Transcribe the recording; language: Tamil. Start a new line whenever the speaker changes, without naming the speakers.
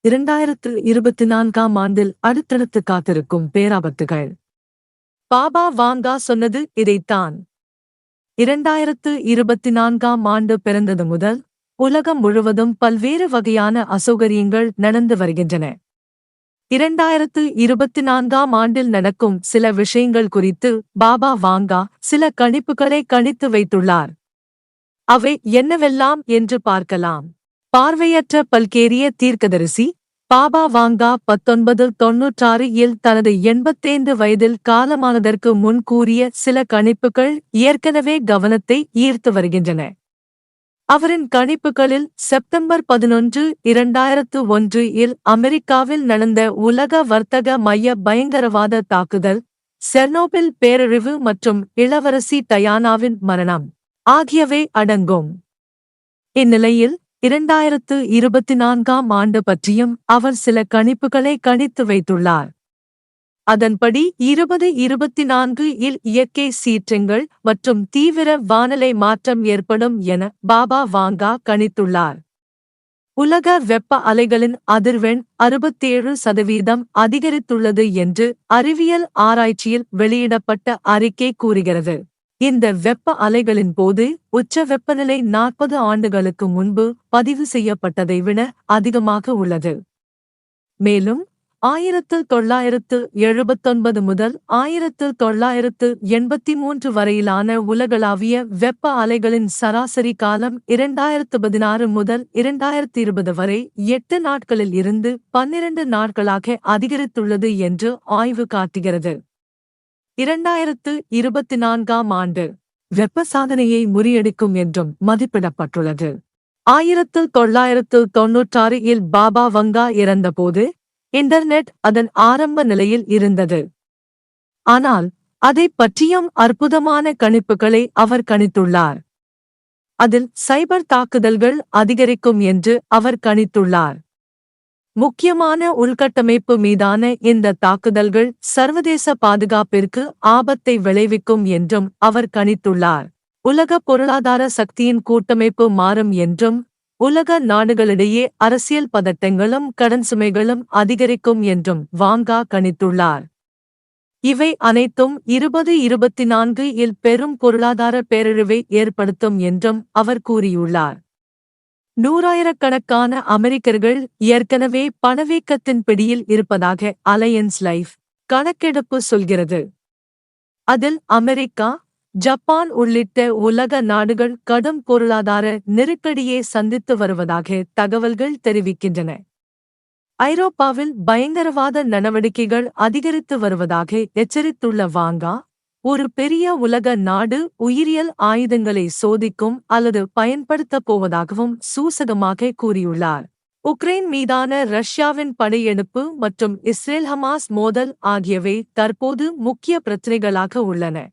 2024ஆம் ஆண்டில் அடுத்தடுத்து காத்திருக்கும் பேராபத்துகள். பாபா வாங்கா சொன்னது இதைத்தான். 2024ஆம் ஆண்டு பிறந்தது முதல் உலகம் முழுவதும் பல்வேறு வகையான அசௌகரியங்கள் நடந்து வருகின்றன. 2024ஆம் ஆண்டில் நடக்கும் சில விஷயங்கள் குறித்து பாபா வாங்கா சில கணிப்புகளை கணித்து வைத்துள்ளார். அவை என்னவெல்லாம் என்று பார்க்கலாம். பார்வையற்ற பல்கேரிய தீர்க்கதரிசி பாபா வாங்கா 1996 இல் தனது 85 வயதில் காலமானதற்கு முன் கூறிய சில கணிப்புகள் ஏற்கனவே கவனத்தை ஈர்த்து வருகின்றன. அவரின் கணிப்புகளில் செப்டம்பர் 11, 2001 இல் அமெரிக்காவில் நடந்த உலக வர்த்தக மைய பயங்கரவாத தாக்குதல், செர்னோபில் பேரழிவு மற்றும் இளவரசி டயானாவின் மரணம் ஆகியவை அடங்கும். இந்நிலையில் 2024ஆம் ஆண்டு பற்றியும் அவர் சில கணிப்புகளை கணித்து வைத்துள்ளார். அதன்படி 2024 இல் இயற்கை சீற்றங்கள் மற்றும் தீவிர வானிலை மாற்றம் ஏற்படும் என பாபா வாங்கா கணித்துள்ளார். உலக வெப்ப அலைகளின் அதிர்வெண் 67% அதிகரித்துள்ளது என்று அறிவியல் ஆராய்ச்சியில் வெளியிடப்பட்ட அறிக்கை கூறுகிறது. இந்த வெப்ப அலைகளின் போது உச்ச வெப்பநிலை 40 ஆண்டுகளுக்கு முன்பு பதிவு செய்யப்பட்டதை விட அதிகமாக உள்ளது. மேலும் 1979 முதல் 1983 வரையிலான உலகளாவிய வெப்ப அலைகளின் சராசரி காலம் 2016 முதல் 2020 வரை 8 நாட்களில் இருந்து 12 நாட்களாக அதிகரித்துள்ளது என்று ஆய்வு காட்டுகிறது. 2024ஆம் ஆண்டு வெப்ப சாதனையை முறியடிக்கும் என்றும் மதிப்பிடப்பட்டுள்ளது. 1996 இல் பாபா வங்கா இறந்தபோது இன்டர்நெட் அதன் ஆரம்ப நிலையில் இருந்தது. ஆனால் அதைப் பற்றியும் அற்புதமான கணிப்புகளை அவர் கணித்துள்ளார். அதில் சைபர் தாக்குதல்கள் அதிகரிக்கும் என்று அவர் கணித்துள்ளார். முக்கியமான உள்கட்டமைப்பு மீதான இந்த தாக்குதல்கள் சர்வதேச பாதுகாப்பிற்கு ஆபத்தை விளைவிக்கும் என்றும் அவர் கணித்துள்ளார். உலக பொருளாதார சக்தியின் கூட்டமைப்பு மாறும் என்றும், உலக நாடுகளிடையே அரசியல் பதட்டங்களும் கடன் சுமைகளும் அதிகரிக்கும் என்றும் வாங்கா கணித்துள்ளார். இவை அனைத்தும் 2024 இல் பெரும் பொருளாதார பேரழிவை ஏற்படுத்தும் என்றும் அவர் கூறியுள்ளார். நூறாயிரக்கணக்கான அமெரிக்கர்கள் ஏற்கனவே பணவீக்கத்தின் பிடியில் இருப்பதாக அலையன்ஸ் லைஃப் கணக்கெடுப்பு சொல்கிறது. அதில் அமெரிக்கா, ஜப்பான் உள்ளிட்ட உலக நாடுகள் கடும் பொருளாதார நெருக்கடியை சந்தித்து வருவதாக தகவல்கள் தெரிவிக்கின்றன. ஐரோப்பாவில் பயங்கரவாத நடவடிக்கைகள் அதிகரித்து வருவதாக எச்சரித்துள்ள வாங்கா, ஒரு பெரிய உலக நாடு உயிரியல் ஆயுதங்களை சோதிக்கும் அல்லது பயன்படுத்தப் போவதாகவும் சூசகமாக கூறியுள்ளார். உக்ரைன் மீதான ரஷ்யாவின் படையெடுப்பு மற்றும் இஸ்ரேல் ஹமாஸ் மோதல் ஆகியவை தற்போது முக்கிய பிரச்சினைகளாக உள்ளன.